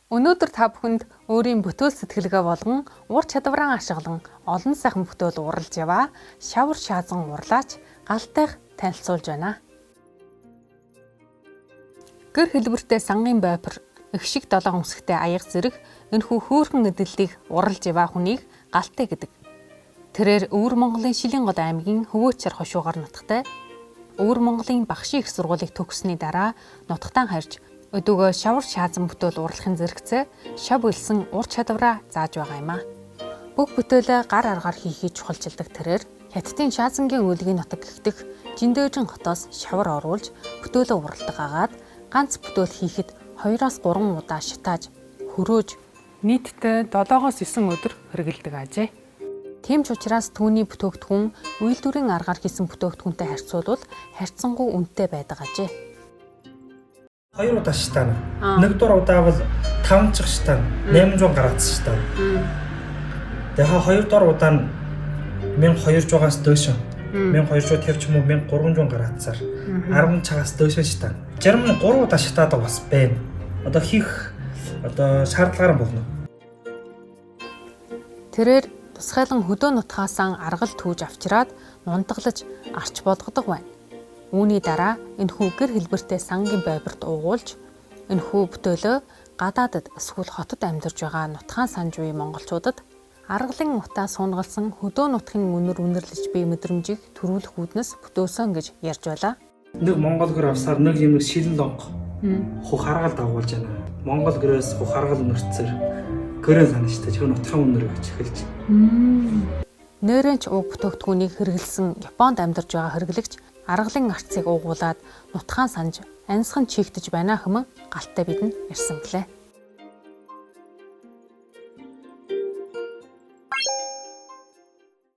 Өнөөдөр та бүхэнд өөрийн бүтээл сэтгэлгээ болгон ур чадвараа ашиглан олон сайхан бүтээл уралж яваа шавар шаазан урлаач галтайх танилцуулж байна. Гэр хэлбэртэй сангийн байпар их шиг долоон өмсгтэй аяг зэрэг энэхүү хөөрхөн эдэллийг уралж яваа хүнийг галтай гэдэг. Тэрээр Өвөр Монголын Шилэнгод аймгийн Хөвөөчөр хошуугаар нутагтай. Өвөр Монголын багшийн их сургуулийг төгссөний дараа нутагтаа харж өдөгөө шавар шаазан бүтээл урлахын зэрэгцээ шав үлсэн ур чадвараа зааж байгаа юм а. Бүх бүтээлээ гар аргаар хийхийг чухалчилдаг тэрээр Хятадын шаазангийн өлгийн нутаг гэгдэх Жиндөөжин хотоос шавар оруулж бүтээлээ уралдаг агаад ганц бүтээл хийхэд 2-3 удаа шатааж хөрөөж нийтдээ 7-9 өдөр хэрэгэлдэг ажээ. Тийм ч учраас түүний бүтээгдэхүүн үйлдвэрийн аргаар хийсэн бүтээгдэхүүнтэй харьцуулбал харьцангуй үнэтэй байдаг ажээ. 2 удаа шатаана. Нэгдүгээр удаа бол 5 чих шатаана. 800 гаруйц шатаана. Тэгээ 2 дугаар удаа нь 1200-аас дөөш. 1200 тавьч юм уу 1300 гаруйцаар 10 цагаас дөөш шатаана. Зарим нь 3 удаа шатаадаг бас байна. Одоо хийх шаардлагаар болно. Тэрээр тусгайлан хөдөө нутгаасаа аргал түүж авчираад нунтаглаж арч болгодог байна. Үүний дараа энэхүү гэр хэлбэртэй сангийн байбарт уугуулж энэхүү бүтээлөө гадаадд эсвэл хотод амьдарч байгаа нутгаан санж буй монголчуудад аргалын утаа сунгалсан хөдөө нутгийн үнэр үнэрлэж бий мэдрэмжийг төрүүлэх үүднээс бүтөөсөн гэж ярьж байлаа. Нэг монгол гэр авсаар нэг юм шилэн лонго хух харгал дагуулж байна. Монгол гэрээс хух харгал өнөрцөр гэрээ санаж та тэр нутгийн үнэр гэж эхэлж. Нэрэнч ууг бүтээгдэхүүнийг хэрэгэлсэн Японд амьдарч байгаа хэрэглэгч аргалын арцыг уугуулад нутгаан санж амьсхан чийгдэж байна хэмээн галтай бидэнд ярьсан гэлээ.